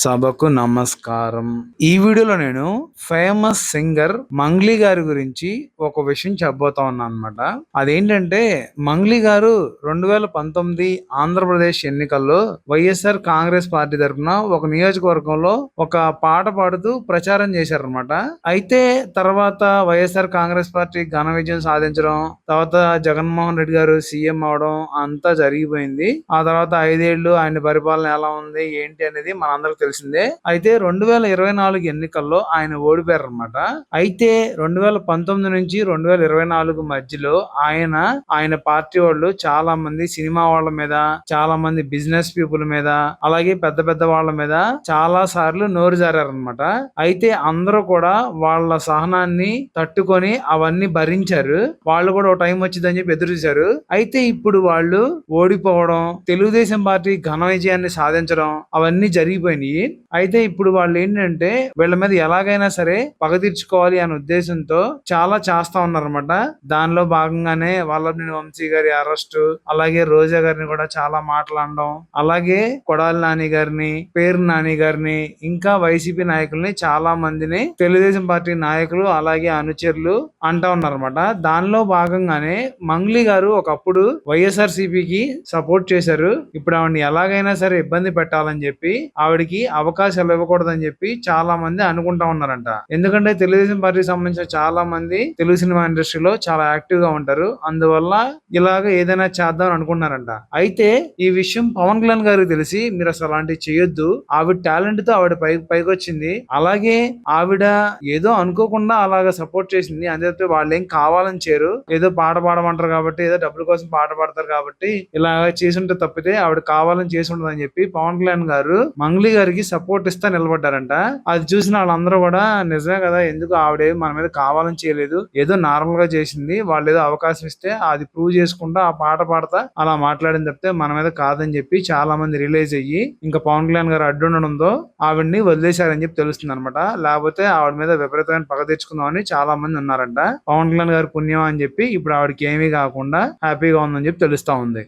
సభకు నమస్కారం. ఈ వీడియోలో నేను ఫేమస్ సింగర్ మంగ్లీ గారి గురించి ఒక విషయం చెప్పబోతా ఉన్నా అనమాట. అదేంటంటే మంగ్లీ గారు 2019 ఆంధ్రప్రదేశ్ ఎన్నికల్లో వైఎస్ఆర్ కాంగ్రెస్ పార్టీ తరఫున ఒక నియోజకవర్గంలో ఒక పాట పాడుతూ ప్రచారం చేశారనమాట. అయితే తర్వాత వైఎస్ఆర్ కాంగ్రెస్ పార్టీ ఘన విజయం సాధించడం, తర్వాత జగన్మోహన్ రెడ్డి గారు సీఎం అవడం అంతా జరిగిపోయింది. ఆ తర్వాత 5 ఏళ్లు ఆయన పరిపాలన ఎలా ఉంది ఏంటి అనేది మనందరికి తెలిసిందే. అయితే 2024 ఎన్నికల్లో ఆయన ఓడిపోయారు అనమాట. అయితే 2019 నుంచి 2024 మధ్యలో ఆయన పార్టీ వాళ్ళు చాలా మంది సినిమా వాళ్ళ మీద, చాలా మంది బిజినెస్ పీపుల్ మీద, అలాగే పెద్ద పెద్ద వాళ్ళ మీద చాలా సార్లు నోరు జారారనమాట. అయితే అందరూ కూడా వాళ్ళ సహనాన్ని తట్టుకొని అవన్నీ భరించారు. వాళ్ళు కూడా ఒక టైం వచ్చిందని చెప్పి ఎదురు చూశారు. అయితే ఇప్పుడు వాళ్ళు ఓడిపోవడం, తెలుగుదేశం పార్టీ ఘన విజయాన్ని సాధించడం అవన్నీ జరిగిపోయినాయి. అయితే ఇప్పుడు వాళ్ళు ఏంటంటే వీళ్ళ మీద ఎలాగైనా సరే పగ తీర్చుకోవాలి అనే ఉద్దేశంతో చాలా చేస్తా ఉన్నారన్నమాట. దానిలో భాగంగానే వల్లభనేని వంశీ గారి అరెస్ట్, అలాగే రోజా గారిని కూడా చాలా మాట్లాడడం, అలాగే కొడాలి నాని గారిని, పేరు నాని గారిని, ఇంకా వైసీపీ నాయకుల్ని చాలా మందిని తెలుగుదేశం పార్టీ నాయకులు అలాగే అనుచరులు అంటా ఉన్నారన్నమాట. దానిలో భాగంగానే మంగ్లీ గారు ఒకప్పుడు వైఎస్ఆర్ సిపికి సపోర్ట్ చేశారు. ఇప్పుడు ఆవిడని ఎలాగైనా సరే ఇబ్బంది పెట్టాలని చెప్పి ఆవిడకి అవకాశాలు ఇవ్వకూడదని చెప్పి చాలా మంది అనుకుంటా ఉన్నారంట. ఎందుకంటే తెలుగుదేశం పార్టీకి సంబంధించిన చాలా మంది తెలుగు సినిమా ఇండస్ట్రీలో చాలా యాక్టివ్ గా ఉంటారు. అందువల్ల ఇలాగ ఏదైనా చేద్దాం అనుకున్నారంట. అయితే ఈ విషయం పవన్ కళ్యాణ్ గారికి తెలిసి మీరు అసలు అలాంటివి చేయొద్దు, ఆవిడ టాలెంట్ తో ఆవిడ పైకి వచ్చింది, అలాగే ఆవిడ ఏదో అనుకోకుండా అలాగ సపోర్ట్ చేసింది, అంతే వాళ్ళు ఏం కావాలని చేయరు, ఏదో పాట పాడమంటారు కాబట్టి, ఏదో డబ్బుల కోసం పాట పాడతారు కాబట్టి ఇలా చేసుంటే తప్పితే ఆవిడ కావాలని చేసి ఉండదు అని చెప్పి పవన్ కళ్యాణ్ గారు మంగ్లీ గారికి సపోర్ట్ ఇస్తా నిలబడ్డారంట. అది చూసిన వాళ్ళందరూ కూడా నిజమే కదా, ఎందుకు ఆవిడ మన మీద కావాలని చేయలేదు, ఏదో నార్మల్ గా చేసింది, వాళ్ళు ఏదో అవకాశం ఇస్తే అది ప్రూవ్ చేసుకుంటా ఆ పాట పాడతా అలా మాట్లాడింది తప్పితే మన మీద కాదని చెప్పి చాలా మంది రిలీజ్ అయ్యి ఇంకా పవన్ కళ్యాణ్ గారు అడ్డుండడంతో ఆవిడ్ని వదిలేశారని చెప్పి తెలుస్తుంది అనమాట. లేకపోతే ఆవిడ మీద విపరీతమైన పగ తెచ్చుకుందామని చాలా మంది ఉన్నారంట. పవన్ కళ్యాణ్ గారు పుణ్యం అని చెప్పి ఇప్పుడు ఆవిడకి ఏమీ కాకుండా హ్యాపీగా ఉందని చెప్పి తెలుస్తా ఉంది.